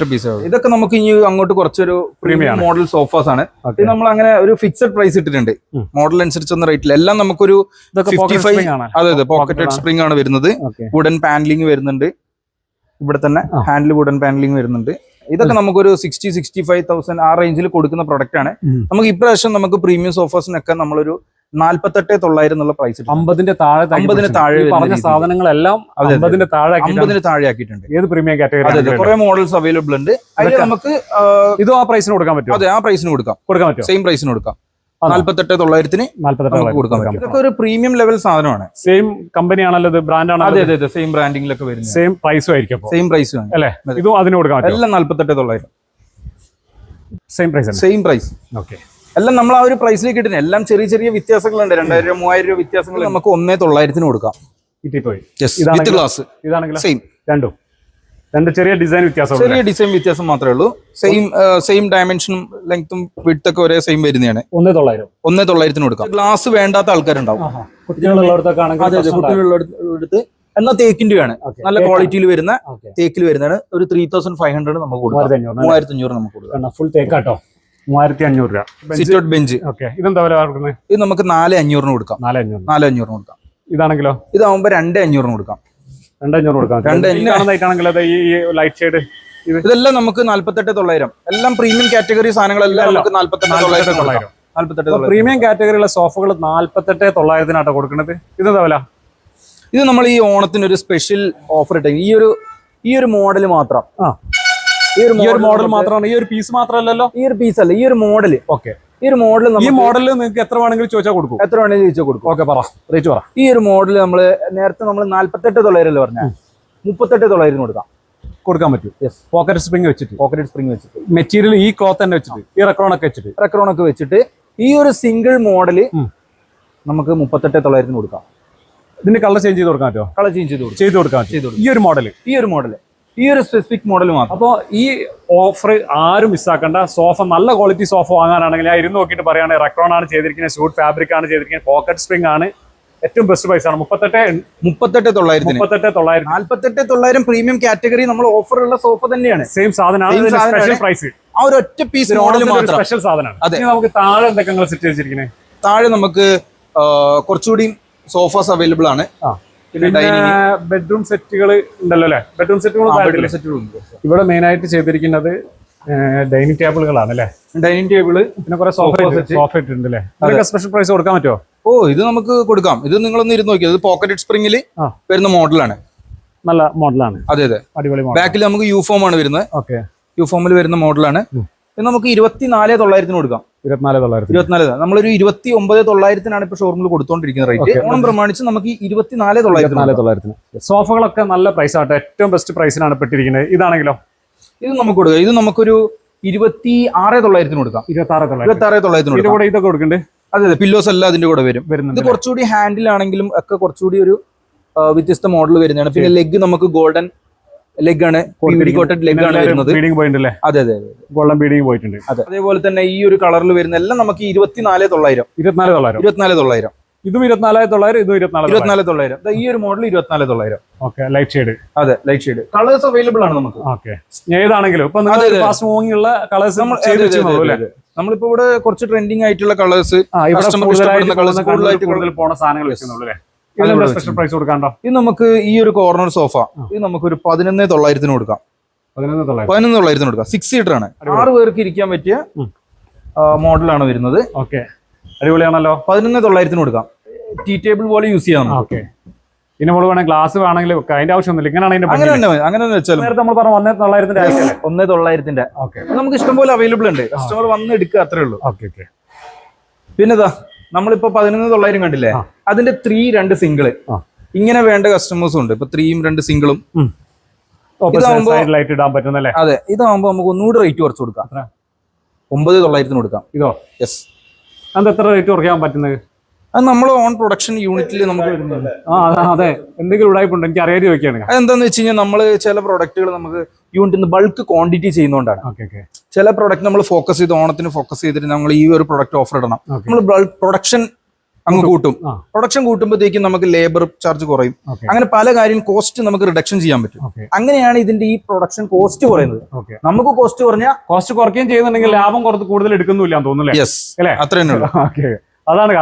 ഇതൊക്കെ നമുക്ക് ഇനി അങ്ങോട്ട് കുറച്ചൊരു പ്രീമിയം മോഡൽ സോഫാസ് ആണ്. ഇത് നമ്മൾ അങ്ങനെ ഒരു ഫിക്സഡ് പ്രൈസ് ഇട്ടിട്ടുണ്ട്. മോഡൽ അനുസരിച്ചൊന്നും റേറ്റില്ല. എല്ലാം നമുക്കൊരു 55. അതെ, പോക്കറ്റഡ് സ്പ്രിംഗ് ആണ് വരുന്നത്. വുഡൻ പാനലിംഗ് വരുന്നുണ്ട്. ഇവിടെ തന്നെ ഹാൻഡിൽ വുഡൻ പാനലിംഗ് വരുന്നുണ്ട്. ഇതൊക്കെ നമുക്കൊരു 60-65,000 ആ റേഞ്ചിൽ കൊടുക്കുന്ന പ്രൊഡക്റ്റ് ആണ്. നമുക്ക് ഇപ്രാവശ്യം നമുക്ക് പ്രീമിയം സോഫാസിനൊക്കെ നമ്മളൊരു 48,900 എന്നുള്ള പ്രൈസ് 50-ന് താഴെ പറഞ്ഞ സാധനങ്ങളെല്ലാം 50-ന് താഴെ ആക്കിയിട്ടുണ്ട്. ഏത് പ്രീമിയം കാറ്റഗറി? കുറെ മോഡൽസ് അവൈലബിൾ ഉണ്ട്. അതിൽ നമുക്ക് ഇതും ആ പ്രൈസിന് കൊടുക്കാൻ പറ്റും. അതെ, ആ പ്രൈസിന് കൊടുക്കാൻ പറ്റും. സെയിം പ്രൈസിന് കൊടുക്കാം. 48,900 കൊടുക്കാൻ പറ്റും. ഇതൊക്കെ ഒരു പ്രീമിയം ലെവൽ സാധനമാണ്. സെയിം കമ്പനി ആണല്ലോ, ഇത് ബ്രാൻഡ് ആണല്ലോ. അതെ, സെയിം ബ്രാൻഡിംഗിലൊക്കെ വരുന്നത്. സെയിം പ്രൈസും ആയിരിക്കും. സെയിം പ്രൈസും ആണ് അല്ലേ? ഇതും അതിന് കൊടുക്കാൻ പറ്റും. എല്ലാം 48,900 സെയിം പ്രൈസ്. ഓക്കെ. എല്ലാം നമ്മൾ ആ ഒരു പ്രൈസിലേക്ക് ഇട്ടിന്. എല്ലാം ചെറിയ ചെറിയ വ്യത്യാസങ്ങളുണ്ട്. 2,000-3,000 രൂപ വ്യത്യാസങ്ങൾ. നമുക്ക് 1,900 കൊടുക്കാം. With glass. ഇതാണെങ്കിൽ സെയിം. രണ്ട് ചെറിയ ഡിസൈൻ വ്യത്യാസം മാത്രമേ ഉള്ളൂ. സെയിം ഡയമെൻഷനും ലെങ്ത്തും വിഡ്ത്ത് ഒക്കെ ഒരേ സെയിം വരുന്നതാണ്. 1,900 കൊടുക്കാം. ഗ്ലാസ് വേണ്ടാത്ത ആൾക്കാരുണ്ടാവും. കുട്ടികളുള്ളടത്ത് എന്നാൽ തേക്കിന്റെയാണ് Okay. നല്ല ക്വാളിറ്റിയിൽ വരുന്ന ഓക്കെ തേക്കിൽ വരുന്നതാണ്. ഒരു 3500 നമുക്ക് കൊടുക്കാം. 3500 നമുക്ക് കൊടുക്കാം. ഫുൾ തേക്കാട്ടോ 3500 രൂപ. സിറ്റ് ഔട്ട് ബെഞ്ച് ഓക്കെ ഇതെന്താ വില കൊടുക്കുന്നത്? ഇത് നമുക്ക് 4500 കൊടുക്കാം. 4500 കൊടുക്കാം. ഇതാണെങ്കിലോ? ഇതാവുമ്പോ 2500 കൊടുക്കാം. 2500 കൊടുക്കാം. കാണുന്നതായിട്ടാണെങ്കിലോ ഈ ലൈറ്റ് ഷെയ്ഡ് ഇതെല്ലാം നമുക്ക് 48,900. എല്ലാം പ്രീമിയം കാറ്റഗറി സാധനങ്ങളെല്ലാം നമുക്ക് 48,900. പ്രീമിയം കാറ്റഗറിയിലുള്ള സോഫകൾ 48,900 കൊടുക്കുന്നത്. ഇതെന്താ വില? ഇത് നമ്മൾ ഈ ഓണത്തിന് ഒരു സ്പെഷ്യൽ ഓഫർ ഇട്ടേ ഈ ഒരു മോഡൽ മാത്രം. ഈ ഒരു മോഡൽ മാത്രമാണ്, ഈ ഒരു പീസ് മാത്രമല്ലല്ലോ? ഈ ഒരു പീസ് അല്ല, ഈ ഒരു മോഡൽ. ഓക്കെ ഈ ഒരു മോഡൽ ഈ മോഡലിൽ നിങ്ങൾക്ക് എത്ര വേണമെങ്കിലും ചോദിച്ചാൽ കൊടുക്കും. എത്ര വേണമെങ്കിലും ചോദിച്ചാൽ കൊടുക്കും. ഓക്കെ പറ, റേറ്റ് പറ. ഈ ഒരു മോഡൽ നേരത്തെ നമ്മൾ 48,900 പറഞ്ഞ 38,900 കൊടുക്കാൻ പറ്റും. പോക്കറ്റ് സ്പ്രിംഗ് വെച്ചിട്ട്, മെറ്റീരിയൽ ഈ ക്ലോത്ത് തന്നെ വെച്ചിട്ട്, ഈ റെക്രോൺ ഒക്കെ വെച്ചിട്ട് ഈ ഒരു സിംഗിൾ മോഡല് നമുക്ക് 38,900 കൊടുക്കാം. ഇതിന്റെ കളർ ചേഞ്ച് ചെയ്ത് കൊടുക്കാൻ പറ്റുമോ? കളർ ചേഞ്ച് ചെയ്ത് കൊടുക്കാം. ഈ ഒരു മോഡൽ ഈ ഒരു സ്പെസിഫിക് മോഡൽ മാത്രം. അപ്പോൾ ഈ ഓഫർ ആരും മിസ്സാക്കണ്ട. സോഫ നല്ല ക്വാളിറ്റി സോഫ വാങ്ങാനാണെങ്കിൽ ഞാൻ ഇരുന്ന് നോക്കിയിട്ട് പറയുകയാണെങ്കിൽ റെക്രോൺ ആണ് ചെയ്തിരിക്കുന്നത്, സ്യൂട്ട് ഫാബ്രിക് ആണ് ചെയ്തിരിക്കുന്നത്, പോക്കറ്റ് സ്പ്രിംഗ് ആണ്. ഏറ്റവും ബെസ്റ്റ് പ്രൈസ് ആണ് 38,900. 48,900 പ്രീമിയം കാറ്റഗറി നമ്മൾ ഓഫർ ഉള്ള സോഫ തന്നെയാണ്. സെയിം സാധനമാണ്. സ്പെഷ്യൽ പ്രൈസ് ആ ഒരു ഒറ്റ പീസ് മോഡൽ മാത്രം സ്പെഷ്യൽ സാധനമാണ്. നമുക്ക് താഴെ എന്തൊക്കെ സെറ്റ് ചെയ്തിരിക്കുന്നത്? താഴെ നമുക്ക് കുറച്ചുകൂടി സോഫാസ് അവൈലബിൾ ആണ്. പിന്നെ ബെഡ്റൂം സെറ്റുകൾ ഉണ്ടല്ലോ അല്ലെ? ബെഡ്റൂം സെറ്റുകൾ ഇവിടെ മെയിൻ ആയിട്ട് ചെയ്തിരിക്കുന്നത് ഡൈനിങ് ടേബിളുകളാണ് അല്ലെ? ഡൈനിങ് ടേബിള്, പിന്നെ കുറെ സോഫ ഇട്ടുണ്ട് അല്ലെ? അതൊക്കെ സ്പെഷ്യൽ പ്രൈസ് കൊടുക്കാൻ പറ്റുമോ? ഇത് നമുക്ക് കൊടുക്കാം. ഇത് നിങ്ങളൊന്ന് ഇരുന്ന് നോക്കിയത് പോക്കറ്റ് സ്പ്രിംഗിൽ വരുന്ന മോഡലാണ്. നല്ല മോഡലാണ്. അതെ അടിപൊളി. ബാക്കിൽ നമുക്ക് യൂഫോം ആണ് വരുന്നത്. ഓക്കെ, യൂഫോമിൽ വരുന്ന മോഡലാണ്. ഇത് നമുക്ക് 24,900 കൊടുക്കാം. 24,900. നമ്മളൊരു 29,900 ഇപ്പൊ ഷോറൂമിൽ കൊടുത്തോണ്ടിരിക്കുന്ന റേറ്റ്. ഓണം പ്രമാണിച്ച് നമുക്ക് 24,900. സോഫകളൊക്കെ നല്ല പ്രൈസ് ആട്ടെ, ഏറ്റവും ബെസ്റ്റ് പ്രൈസിനാണ് പെട്ടിരിക്കുന്നത്. ഇതാണെങ്കിലോ? ഇത് നമുക്ക് കൊടുക്കാം. ഇത് നമുക്കൊരു 26,900 കൊടുക്കാം. 26,900 കൂടെ ഇതൊക്കെ കൊടുക്കണ്ടേ? അതെ, പില്ലോസ് എല്ലാം അതിന്റെ കൂടെ വരും. ഇത് കുറച്ചുകൂടി ഹാൻഡിൽ ആണെങ്കിലും ഒക്കെ കുറച്ചുകൂടി ഒരു വ്യത്യസ്ത മോഡൽ വരുന്നതാണ്. പിന്നെ ലെഗ് നമുക്ക് ഗോൾഡൻ ലെഗ് ആണ്, ലെഗ് ആണ് വരുന്നത്. അതെ ഗോൾഡൻ ബീഡിങ് പോയിട്ടുണ്ട്. അതെ, അതേപോലെ തന്നെ ഈ ഒരു കളറിൽ വരുന്ന എല്ലാം നമുക്ക് 24,900. ഇതും 24,900, ഇതും 24,900. ഈ ഒരു മോഡൽ 24,900. Okay, light shade. അതെ, ലൈറ്റ് ഷെയ്ഡ് കളേഴ്സ് അവൈലബിൾ ആണ് നമുക്ക്. ഓക്കെ, ഏതാണെങ്കിലും ഇപ്പൊ ഫാസ്റ്റ് മൂവിംഗ് ഉള്ള കളേഴ്സ് നമ്മളിപ്പോ ഇവിടെ കുറച്ച് ട്രെൻഡിങ് ആയിട്ടുള്ള കളേഴ്സ്, കൂടുതൽ പോണ സാധനങ്ങൾ വെക്കുന്നുള്ളൂ അല്ലേ? സ്പെഷ്യൽ പ്രൈസ് കൊടുക്കാണ്ടോ? ഇത് നമുക്ക് ഈ ഒരു കോർണർ സോഫ ഇത് നമുക്ക് ഒരു 11,900 കൊടുക്കാം. 11,900 കൊടുക്കാം. 6 സീറ്റർ ആണ്. 6 പേർക്ക് ഇരിക്കാൻ പറ്റിയ മോഡലാണ് വരുന്നത്. ഓക്കെ, അടിപൊളിയാണല്ലോ. 11,900 കൊടുക്കാം. ടീ ടേബിൾ പോലെ യൂസ് ചെയ്യാം. ഓക്കെ, പിന്നെ നമ്മൾ വേണമെങ്കിൽ ഗ്ലാസ് വേണമെങ്കിൽ അതിന്റെ ആവശ്യമൊന്നുമില്ല. അങ്ങനെ വെച്ചാൽ നേരത്തെ നമ്മൾ പറഞ്ഞു 1,900. ഓക്കെ, നമുക്ക് ഇഷ്ടം പോലെ അവൈലബിൾ ഉണ്ട്. കസ്റ്റമർ വന്ന് എടുക്കുക, അത്രേ ഉള്ളൂ. Okay okay. പിന്നെതാ നമ്മളിപ്പോ 11,900 കണ്ടില്ലേ? അതിന്റെ 3 2 സിംഗിള് ഇങ്ങനെ വേണ്ട കസ്റ്റമേഴ്സും ഉണ്ട്. ഇപ്പൊ 3 2 സിംഗിളും ലൈറ്റ് ഇടാൻ പറ്റുന്നല്ലേ? അതെ, ഇതാവുമ്പോ നമുക്ക് ഒന്നുകൂടെ റേറ്റ് കുറച്ച് കൊടുക്കാം. 9,900 കൊടുക്കാം. ഇതോ? യെസ്. അത് എത്ര റേറ്റ് കുറയ്ക്കാൻ പറ്റുന്നത്? അത് നമ്മൾ ഓൺ പ്രൊഡക്ഷൻ യൂണിറ്റിൽ നമുക്ക് വരുന്നത്. അതെ, എന്തെങ്കിലും ഉടായ്പുണ്ട്? എനിക്ക് അറിയാതെ ചോദിക്കുകയാണ്. അതെന്താന്ന് വെച്ച് കഴിഞ്ഞാൽ നമ്മള് ചില പ്രൊഡക്റ്റുകൾ നമുക്ക് യൂണിറ്റിൽ നിന്ന് ബൾക്ക് ക്വാണ്ടിറ്റി ചെയ്യുന്നതുകൊണ്ടാണ്. ചില പ്രൊഡക്റ്റ് നമ്മൾ ഫോക്കസ് ചെയ്ത് ഓണത്തിന് ഫോക്കസ് ചെയ്തിട്ട് നമ്മൾ ഈ ഒരു പ്രൊഡക്റ്റ് ഓഫർ ഇടണം. നമ്മൾ ബൾക്ക് പ്രൊഡക്ഷൻ അങ്ങ് കൂട്ടും. പ്രൊഡക്ഷൻ കൂട്ടുമ്പോഴത്തേക്കും നമുക്ക് ലേബർ ചാർജ് കുറയും. അങ്ങനെ പല കാര്യം കോസ്റ്റ് നമുക്ക് റിഡക്ഷൻ ചെയ്യാൻ പറ്റും. അങ്ങനെയാണ് ഇതിന്റെ ഈ പ്രൊഡക്ഷൻ കോസ്റ്റ് കുറയുന്നത്. നമുക്ക് കോസ്റ്റ് കുറഞ്ഞാൽ കോസ്റ്റ് കുറയ്ക്കുകയും ചെയ്യുന്നുണ്ടെങ്കിൽ ലാഭം കുറച്ച് കൂടുതൽ എടുക്കുന്നില്ല തോന്നുന്നില്ല. യെസ്, അത്ര തന്നെ ഉള്ളൂ. അതാണ്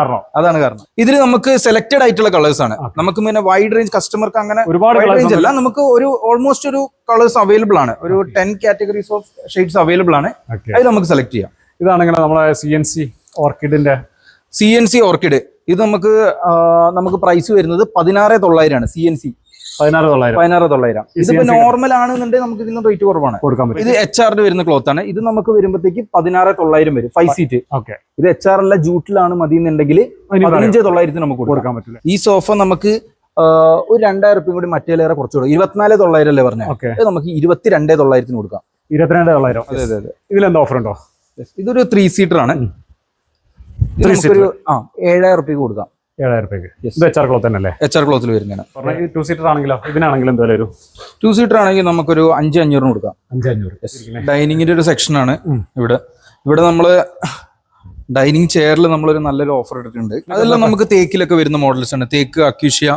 കാരണം. ഇതിൽ നമുക്ക് സെലക്റ്റഡ് ആയിട്ടുള്ള കളേഴ്സ് ആണ്. നമുക്ക് പിന്നെ വൈഡ് റേഞ്ച് കസ്റ്റമർക്ക് അങ്ങനെ ഒരുപാട് റേഞ്ച് അല്ല, നമുക്ക് ഒരു ഓൾമോസ്റ്റ് ഒരു കളേഴ്സ് അവൈലബിൾ ആണ്. ഒരു 10 കാറ്റഗറീസ് ഓഫ് ഷെയ്ഡ്സ് അവൈലബിൾ ആണ്. അത് നമുക്ക് സെലക്ട് ചെയ്യാം. ഇതാണെങ്കിൽ നമ്മളെ CNC ഓർക്കിഡിന്റെ CNC ഓർക്കിഡ് ഇത് നമുക്ക് പ്രൈസ് വരുന്നത് 16,900 ആണ്. CNC 16,900. ഇതിപ്പോ നോർമൽ ആണെന്നുണ്ടെങ്കിൽ നമുക്ക് ഇതിന് റേറ്റ് കുറവാണ്. ഇത് HR വരുന്ന ക്ലോത്ത് ആണ്. ഇത് നമുക്ക് വരുമ്പോഴത്തേക്ക് 16,900 വരും. 5 സീറ്റ്. ഇത് HR അല്ല, ജൂട്ടിലാണ് മതി എന്നുണ്ടെങ്കിൽ 15,900 നമുക്ക് കൊടുക്കാൻ പറ്റില്ല. ഈ സോഫ നമുക്ക് ഒരു 2,000 രൂപയും കൂടി മറ്റേലേറെ കുറച്ച് കൊടുക്കും. 24,900 അല്ലേ പറഞ്ഞത്? നമുക്ക് 22,900 കൊടുക്കാം. 22,900. അതെ. ഇതിലെന്താ ഓഫർ ഉണ്ടോ? ഇതൊരു 3 സീറ്റർ ആണ്. 7,000 രൂപയ്ക്ക് കൊടുക്കാം. 7,000 രൂപയ്ക്ക്. HR ക്ലോത്ത് തന്നെ അല്ലേ? HR ക്ലോത്തിൽ വരുന്നതാണ്. 2 സീറ്റർ ആണെങ്കിലോ? ഇതിനാണെങ്കിലും എന്താ ഒരു 2 സീറ്റർ ആണെങ്കിൽ നമുക്കൊരു 5,500 കൊടുക്കാം. 5,500. ഡൈനിങ്ങിന്റെ ഒരു സെക്ഷൻ ആണ് ഇവിടെ നമ്മള് ഡൈനിങ് ചെയറിൽ നമ്മളൊരു നല്ലൊരു ഓഫർ ഇട്ടിട്ടുണ്ട്. അതെല്ലാം നമുക്ക് തേക്കിലൊക്കെ വരുന്ന മോഡൽസ് ആണ്. തേക്ക്, അക്യൂഷ്യ,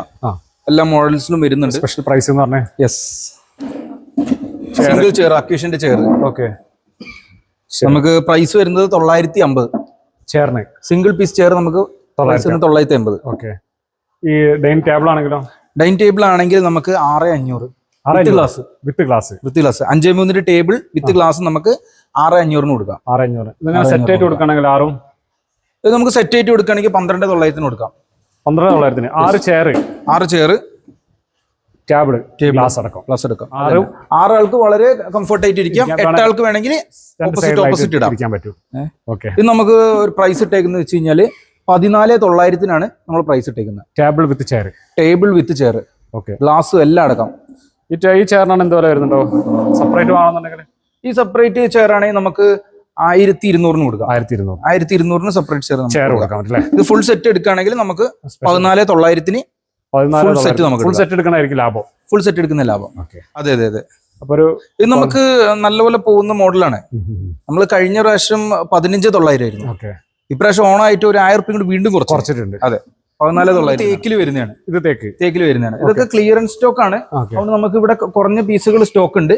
എല്ലാ മോഡൽസിലും വരുന്നുണ്ട്. സ്പെഷ്യൽ പ്രൈസ് എന്ന് പറഞ്ഞേ. യെസ്, സിംഗിൾ ചെയർ, അക്യൂഷന്റെ ചെയർ. ഓക്കെ, നമുക്ക് പ്രൈസ് വരുന്നത് 950 ചെയറിന്. സിംഗിൾ പീസ് ചെയർ നമുക്ക് 950. ഓക്കെ. ഈ ഡൈനിങ് ടേബിൾ ആണെങ്കിലോ? ഡൈനിങ് ടേബിൾ ആണെങ്കിൽ നമുക്ക് 6500 glass with glass. 5-3 table with glass നമുക്ക് 6500 കൊടുക്കാം. 6500 സെറ്റ് ആയിട്ട് കൊടുക്കുകയാണെങ്കിൽ ഇത് നമുക്ക് സെറ്റ് ആയിട്ട് കൊടുക്കുകയാണെങ്കിൽ 12,900 കൊടുക്കാം. 12,900. 6 ചെയർ ടേബിൾ ഗ്ലാസ് എടുക്കാം. 6 ആൾക്ക് വളരെ കംഫർട്ട് ആയിട്ട് ഇരിക്കാം. 8 ആൾക്ക് വേണമെങ്കിൽ ഓപ്പോസിറ്റ് ഇടാൻ പറ്റും. ഓക്കെ. ഇത് നമുക്ക് ഒരു പ്രൈസ് ഇട്ടേക്കുന്നത് വെച്ച് കഴിഞ്ഞാല് 14,900 നമ്മൾ പ്രൈസ് ഇട്ടേക്കുന്നത്. Table with chair. ഓക്കെ. ഗ്ലാസും എല്ലാം അടക്കം. ഈ ചെയറിനാണ് എന്താ വില വരുന്നുണ്ടോ? സെപ്പറേറ്റ് വേണമെന്നുണ്ടെങ്കിൽ ഈ സെപ്പറേറ്റ് ചെയർ ആണെങ്കിൽ നമുക്ക് 1200 കൊടുക്കാം. 1200 സെപ്പറേറ്റ് ചെയർ കൊടുക്കാൻ പറ്റില്ലേ? ഇത് ഫുൾ സെറ്റ് എടുക്കുകയാണെങ്കിൽ നമുക്ക് 14,900 ഫുൾ സെറ്റ് എടുക്കണമായിരിക്കും ലാഭം. ഫുൾ സെറ്റ് എടുക്കുന്ന ലാഭം. അതെ. അപ്പൊ ഇത് നമുക്ക് നല്ലപോലെ പോകുന്ന മോഡലാണ്. നമ്മൾ കഴിഞ്ഞ പ്രാവശ്യം 15,900 ആയിരുന്നു. ഇപ്രാവശ്യം ഓണായിട്ട് ഒരു 1000 റുപ്യ കൂടി വീണ്ടും കുറച്ചിട്ടുണ്ട്. അതെ, 14,900. തേക്കിൽ വരുന്നതാണ്. ഇത് തേക്കിൽ വരുന്നതാണ്. ഇതൊക്കെ ക്ലിയറൻസ് സ്റ്റോക്ക് ആണ്. അതുകൊണ്ട് നമുക്ക് ഇവിടെ കുറഞ്ഞ പീസുകൾ സ്റ്റോക്ക് ഉണ്ട്.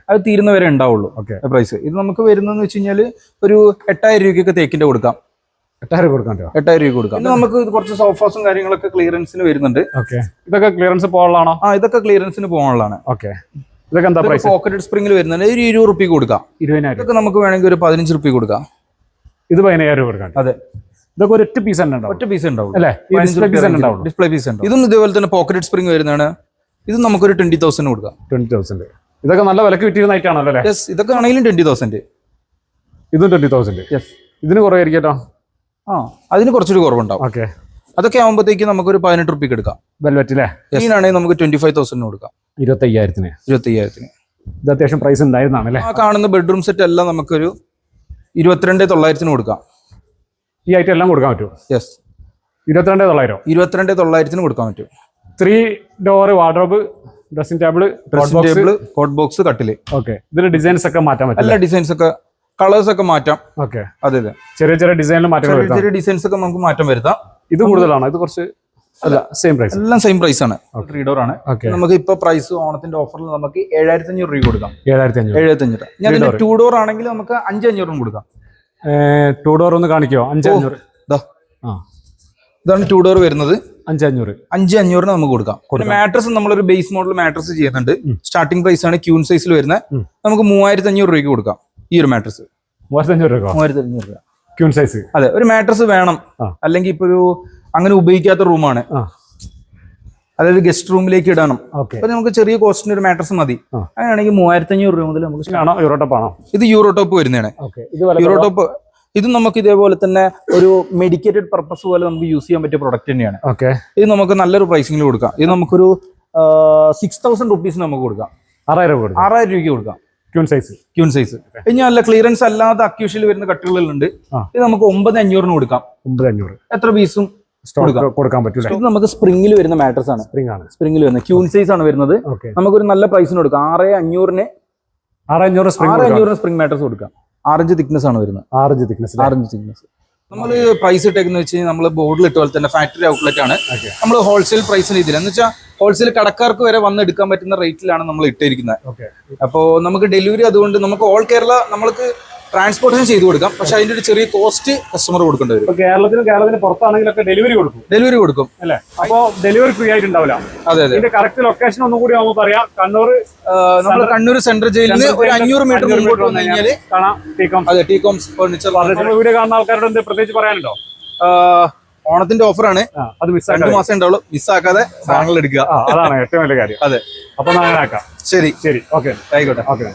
അത് തീരുന്നവരെ ഉണ്ടാവുള്ളൂ പ്രൈസ്. ഇത് നമുക്ക് വരുന്നതെന്ന് വെച്ച് കഴിഞ്ഞാൽ ഒരു 8000 രൂപയ്ക്കൊക്കെ തേക്കിന്റെ കൊടുക്കാം. 8000 രൂപ കൊടുക്കാം. പിന്നെ നമുക്ക് കുറച്ച് സോഫാസും കാര്യങ്ങളൊക്കെ ക്ലിയറൻസിന് വരുന്നുണ്ട്. ഇതൊക്കെ ക്ലിയറൻസ് പോകാനുള്ളതാണോ? ഇതൊക്കെ ക്ലിയറൻസിന് പോകാനുള്ളതാണ്. ഇതൊക്കെ എന്താ പ്രൈസ്? പോക്കറ്റഡ് സ്പ്രിംഗിൽ വരുന്നുണ്ട്. ഒരു 20 റുപ്യ കൊടുക്കാം. 20,000. ഇതൊക്കെ നമുക്ക് വേണമെങ്കിൽ ഒരു 15 റുപ്യ കൊടുക്കാം. ഇത് 15,000 രൂപ കൊടുക്കാം. അതെ, ഇതൊക്കെ ഒറ്റ പീസ് ഉണ്ടാവും. ഡിസ്പ്ലേ പീസ് ഉണ്ടാവും. ഇതും ഇതേപോലെ തന്നെ പോക്കറ്റഡ് സ്പ്രിംഗ് വരുന്നതാണ്. ഇത് നമുക്കൊരു 20,000 കൊടുക്കാം. 20,000. ഇതൊക്കെ നല്ല വിലക്ക് വിറ്റിരുന്നതായിട്ടാണല്ലോ അല്ലേ? യെസ്, ഇതൊക്കെ ആണെങ്കിലും 20,000. ഇതും 20,000. യെസ്. ഇതിന് കുറവായിരിക്കട്ടോ? അതിന് കുറച്ചൊരു കുറവുണ്ടാവും. ഓക്കെ. അതൊക്കെ ആകുമ്പോഴത്തേക്ക് നമുക്കൊരു 18 റുപ്യക്ക് എടുക്കാം. വെൽവെറ്റില്ലേ? ഇതിനാണെങ്കിൽ നമുക്ക് 25,000 കൊടുക്കാം. 25,000. ഇത് അത്യാവശ്യം പ്രൈസ് ഉണ്ടായിരുന്നാണല്ലേ? കാണുന്ന ബെഡ്റൂം സെറ്റ് എല്ലാം നമുക്കൊരു 22,900 കൊടുക്കാം. ഈ ഐറ്റം എല്ലാം കൊടുക്കാൻ പറ്റും? യെസ്. 22,900 കൊടുക്കാൻ പറ്റും. 3 door wardrobe, dressing table, cot box, കട്ടില്. ഓക്കെ. ഇതിന്റെ ഡിസൈൻസ് ഒക്കെ മാറ്റാൻ പറ്റും? എല്ലാ ഡിസൈൻസ് ഒക്കെ, കളേഴ്സ് ഒക്കെ മാറ്റാം. ഓക്കെ. അതെ, ചെറിയ ഡിസൈനിൽ മാറ്റം, ചെറിയ ഡിസൈൻസ് ഒക്കെ നമുക്ക് മാറ്റം വരുത്താം. ഇത് കൂടുതലാണോ? ഇത് കുറച്ച് അല്ല, സെയിം പ്രൈസ്. എല്ലാം സെയിം പ്രൈസ് ആണ്. 3 ഡോർ ആണ്. നമുക്ക് ഇപ്പൊ പ്രൈസ് ഓണത്തിന്റെ ഓഫറിൽ നമുക്ക് 7,500 രൂപ കൊടുക്കാം. 7,500. ഞാൻ 2 ഡോർ ആണെങ്കിൽ നമുക്ക് 5,500 കൊടുക്കാം. 2 ഡോർ ഒന്ന് കാണിക്കോ? 5,500. ഇതാണ് 2 ഡോർ വരുന്നത്. 5,500 നമുക്ക് കൊടുക്കാം. മാട്രസ് നമ്മളൊരു ബേസ് മോഡൽ മാട്രസ് ചെയ്യുന്നുണ്ട്. സ്റ്റാർട്ടിംഗ് പ്രൈസ് ആണ് ക്യൂൺ സൈസിൽ വരുന്നത്. നമുക്ക് 3,500 രൂപയ്ക്ക് കൊടുക്കാം. ഈ ഒരു മാട്രസ് 3,500 രൂപ ക്യൂൺ സൈസ്. അതെ, ഒരു മാട്രസ് വേണം. അല്ലെങ്കിൽ ഇപ്പൊ ഒരു അങ്ങനെ ഉപയോഗിക്കാത്ത റൂമാണ്, അതായത് ഗസ്റ്റ് റൂമിലേക്ക് ഇടണം. അപ്പൊ നമുക്ക് ചെറിയ കോസ്റ്റിന് ഒരു മാട്രസ് മതി. അങ്ങനെയാണെങ്കിൽ 3,500 രൂപ മുതൽ നമുക്ക് ഇത് യൂറോടോപ്പ് വരുന്നതാണ്. യൂറോടോപ്പ് ഇത് നമുക്ക് ഇതേപോലെ തന്നെ ഒരു മെഡിക്കേറ്റഡ് പർപ്പസ് പോലെ നമുക്ക് യൂസ് ചെയ്യാൻ പറ്റിയ പ്രൊഡക്റ്റ് തന്നെയാണ്. ഇത് നമുക്ക് നല്ലൊരു പ്രൈസിംഗിൽ കൊടുക്കാം. ഇത് നമുക്കൊരു 6,000 റുപ്പീസിന് നമുക്ക് കൊടുക്കാം. 6,000 രൂപയ്ക്ക് കൊടുക്കാം. Queen size. ഇനി അല്ല, ക്ലിയറൻസ് അല്ലാതെ അക്യൂഷിൽ വരുന്ന കട്ടുകളുണ്ട്. ഇത് നമുക്ക് 9,500 കൊടുക്കാം. 9,500 എത്ര പീസും കൊടുക്കാൻ പറ്റില്ല. ഇത് നമുക്ക് സ്പ്രിംഗിൽ വരുന്ന മാട്രസ് ആണ്. സ്പ്രിംഗിൽ വരുന്ന ക്യൂൺ സൈസ് ആണ് വരുന്നത്. നമുക്കൊരു നല്ല പ്രൈസിന് കൊടുക്കാം. 6,500 സ്പ്രിംഗ് മാട്രസ് കൊടുക്കാം. 6 ഇഞ്ച് തിക്നെസ് ആണ് വരുന്നത്. 6 ഇഞ്ച് തിക്നെസ്. നമ്മൾ പ്രൈസ് ഇട്ടേക്കെന്ന് വെച്ച് കഴിഞ്ഞാൽ നമ്മൾ ബോർഡിൽ ഇട്ട പോലെ തന്നെ ഫാക്ടറി ഔട്ട്ലെറ്റ് ആണ്. നമ്മൾ ഹോൾസെയിൽ പ്രൈസിന് ഇതിൽ എന്ന് വെച്ചാൽ ഹോൾസെയിൽ കടക്കാർക്ക് വരെ വന്ന് എടുക്കാൻ പറ്റുന്ന റേറ്റിലാണ് നമ്മൾ ഇട്ടിരിക്കുന്നത്. അപ്പോൾ നമുക്ക് ഡെലിവറി അതുകൊണ്ട് നമുക്ക് ഓൾ കേരള നമ്മൾക്ക് ട്രാൻസ്പോർട്ടേഷൻ ചെയ്ത് കൊടുക്കാം. പക്ഷെ അതിന്റെ ഒരു ചെറിയ കോസ്റ്റ് കസ്റ്റമർ കൊടുക്കേണ്ടി വരും. കേരളത്തിന് പുറത്താണെങ്കിലൊക്കെ ഡെലിവറി കൊടുക്കും അല്ലേ? അപ്പോൾ ഡെലിവറി ഫ്രീ ആയിട്ടുണ്ടാവില്ല. അതെ. ഇതിന്റെ കറക്റ്റ് ലൊക്കേഷൻ ഒന്നും കൂടി ആവുമ്പോൾ പറയാം. നമ്മൾ കണ്ണൂർ സെൻട്രൽ ജയിലിൽ നിന്ന് ഒരു 500 മീറ്റർ മുമ്പോട്ട് വന്നു കഴിഞ്ഞാൽ കാണാം ടീകോംസ് ഫർണിച്ചർ. വീഡിയോ കാണുന്ന ആൾക്കാരോട് എന്ത് പ്രത്യേകിച്ച് പറയാനുണ്ടോ? ഓണത്തിന്റെ ഓഫറാണ്. അത് 2 മാസം ഉണ്ടാവുള്ളൂ. മിസ്സാക്കാതെ സാധനങ്ങൾ എടുക്കുക. അതാണ് ഏറ്റവും വലിയ കാര്യം. അതെ. അപ്പൊ അങ്ങനെ ആക്കാം. ശരി. ഓക്കെ, ആയിക്കോട്ടെ. ഓക്കെ.